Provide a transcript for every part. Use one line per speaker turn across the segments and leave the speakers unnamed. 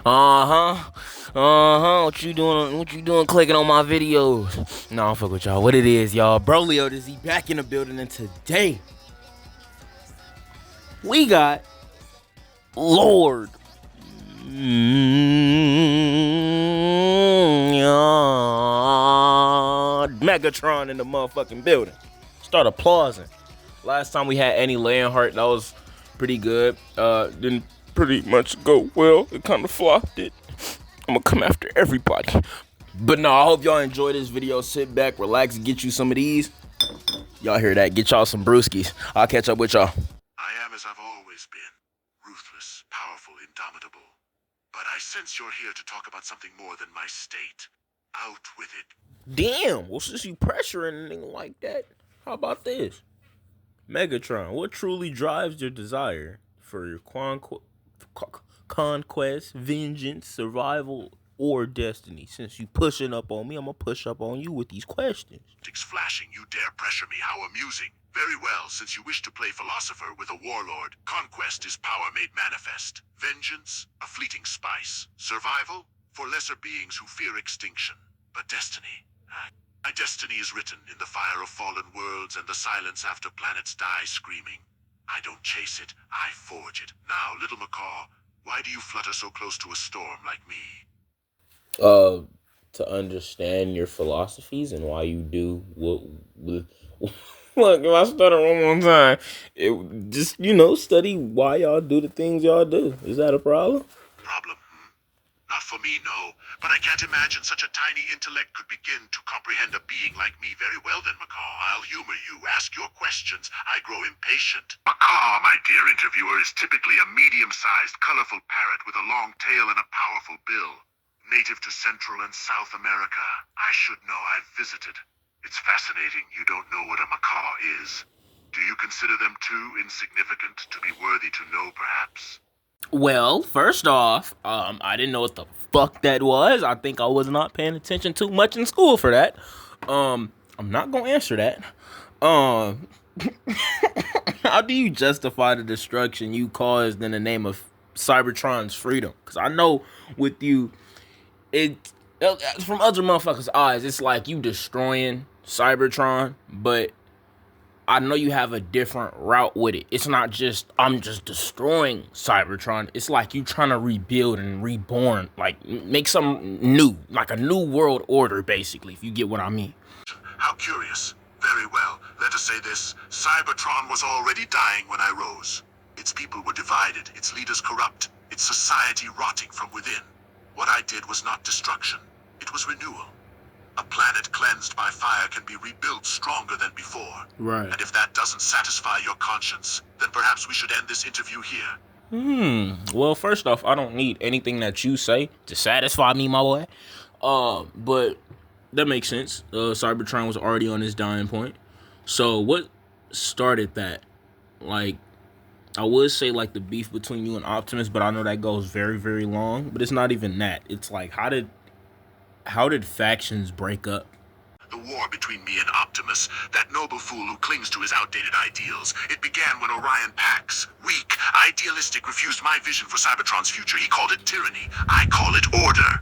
Uh-huh. Uh-huh. What you doing? What you doing clicking on my videos? No, I'm fuck with y'all. What it is, y'all. Brolio, is he back in the building, and today we got Lord Megatron in the motherfucking building. Start applauding. Last time we had Annie Leonhardt, that was pretty good. Didn't pretty much go well. It kind of flopped it. I'm gonna come after everybody. But no, I hope y'all enjoy this video. Sit back, relax, and get you some of these. Y'all hear that? Get y'all some brewskis. I'll catch up with y'all.
I am as I've always been. Ruthless, powerful, indomitable. But I sense you're here to talk about something more than my state. Out with it.
Damn, well, since you pressuring a nigga like that, how about this? Megatron, what truly drives your desire for your conquest, vengeance, survival, or destiny? Since you pushing up on me, I'm gonna push up on you with these questions.
Flashing, you dare pressure me. How amusing. Very well, since you wish to play philosopher with a warlord. Conquest is power made manifest. Vengeance, a fleeting spice. Survival, for lesser beings who fear extinction. But destiny, my destiny is written in the fire of fallen worlds and the silence after planets die screaming. I don't chase it, I forge it. Now, little macaw, why do you flutter so close to a storm like me?
To understand your philosophies and why you do what. Look, if I stutter one more time, it just study why y'all do the things y'all do. Is that a problem?
Problem? Not for me, no. But I can't imagine such a tiny intellect could begin to comprehend a being like me. Very well then, Macaw. I'll humor you. Ask your questions. I grow impatient. Macaw, my dear interviewer, is typically a medium-sized, colorful parrot with a long tail and a powerful bill. Native to Central and South America. I should know. I've visited. It's fascinating. You don't know what a macaw is. Do you consider them too insignificant to be worthy to know, perhaps?
Well, first off, I didn't know what the fuck that was. I think I was not paying attention too much in school for that. I'm not gonna answer that. How do you justify the destruction you caused in the name of Cybertron's freedom? Because I know with you, from other motherfuckers' eyes, it's like you destroying Cybertron, but I know you have a different route with it. It's not just, I'm just destroying Cybertron. It's like you trying to rebuild and reborn, like make something new, like a new world order, basically, if you get what I mean.
How curious. Very well. Let us say this. Cybertron was already dying when I rose. Its people were divided, its leaders corrupt, its society rotting from within. What I did was not destruction. It was renewal. A planet cleansed by fire can be rebuilt stronger than before.
Right.
And if that doesn't satisfy your conscience, then perhaps we should end this interview here.
Well, first off, I don't need anything that you say to satisfy me, my boy. But that makes sense. Cybertron was already on his dying point. So what started that? Like, I would say like the beef between you and Optimus, but I know that goes very, very long. But it's not even that. It's like, how did factions break up?
The war between me and Optimus, that noble fool who clings to his outdated ideals. It began when Orion Pax, weak, idealistic, refused my vision for Cybertron's future. He called it tyranny. I call it order.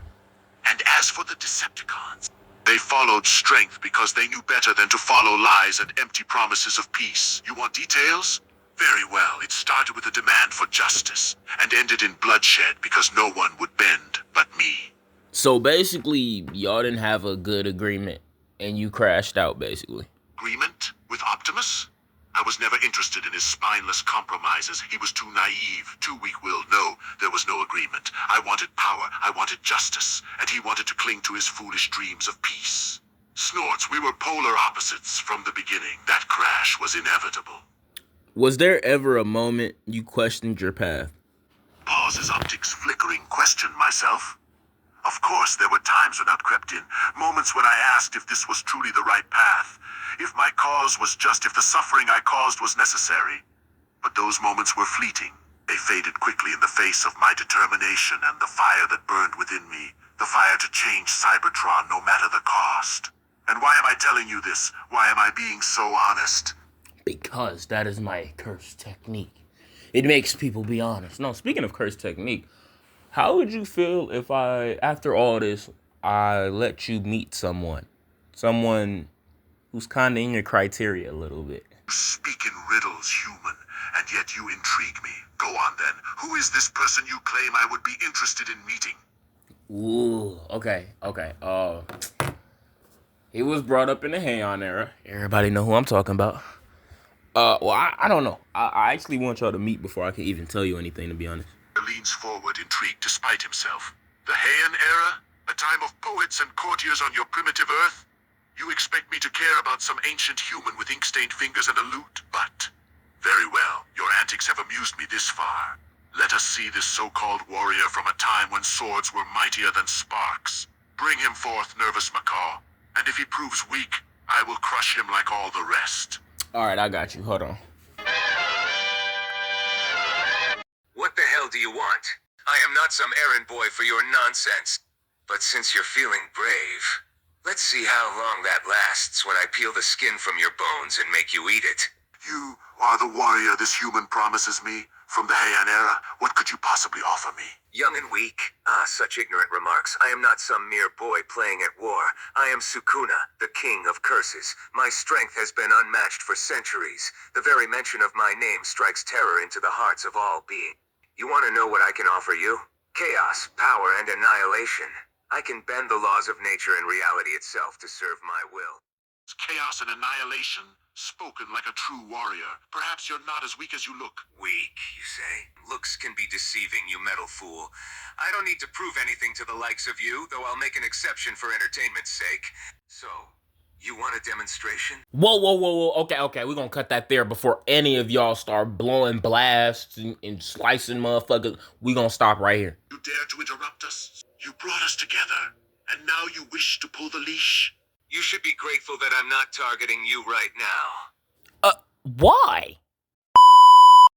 And as for the Decepticons, they followed strength because they knew better than to follow lies and empty promises of peace. You want details? Very well. It started with a demand for justice and ended in bloodshed because no one would bend but me.
So basically, y'all didn't have a good agreement, and you crashed out, basically.
Agreement? With Optimus? I was never interested in his spineless compromises. He was too naive, too weak-willed. No, there was no agreement. I wanted power, I wanted justice, and he wanted to cling to his foolish dreams of peace. Snorts, we were polar opposites from the beginning. That crash was inevitable.
Was there ever a moment you questioned your path?
Pause as optics flickering, questioned myself. Of course, there were times when I crept in, moments when I asked if this was truly the right path, if my cause was just, if the suffering I caused was necessary. But those moments were fleeting. They faded quickly in the face of my determination and the fire that burned within me, the fire to change Cybertron no matter the cost. And why am I telling you this? Why am I being so honest?
Because that is my cursed technique. It makes people be honest. No, speaking of cursed technique, How would you feel if after all this, I let you meet someone who's kind of in your criteria a little bit?
You speak in riddles, human, and yet you intrigue me. Go on then. Who is this person you claim I would be interested in meeting?
Ooh, okay. He was brought up in the Heian era. Everybody know who I'm talking about. Well, I don't know. I actually want y'all to meet before I can even tell you anything, to be honest.
He leans forward, intrigued despite himself. The Heian era? A time of poets and courtiers on your primitive Earth? You expect me to care about some ancient human with ink-stained fingers and a lute? But, very well, your antics have amused me this far. Let us see this so-called warrior from a time when swords were mightier than sparks. Bring him forth, nervous macaw, and if he proves weak, I will crush him like all the rest.
Alright, I got you. Hold on.
What the hell do you want? I am not some errand boy for your nonsense. But since you're feeling brave, let's see how long that lasts when I peel the skin from your bones and make you eat it.
You are the warrior this human promises me? From the Heian era? What could you possibly offer me?
Young and weak? Such ignorant remarks. I am not some mere boy playing at war. I am Sukuna, the king of curses. My strength has been unmatched for centuries. The very mention of my name strikes terror into the hearts of all being. You want to know what I can offer you? Chaos, power, and annihilation. I can bend the laws of nature and reality itself to serve my will.
Chaos and annihilation, spoken like a true warrior. Perhaps you're not as weak as you look.
Weak, you say? Looks can be deceiving, you metal fool. I don't need to prove anything to the likes of you, though I'll make an exception for entertainment's sake. So, you want a demonstration?
Whoa. Okay. We're gonna cut that there before any of y'all start blowing blasts and slicing motherfuckers. We gonna stop right here.
You dare to interrupt us? You brought us together, and now you wish to pull the leash?
You should be grateful that I'm not targeting you right now.
Why?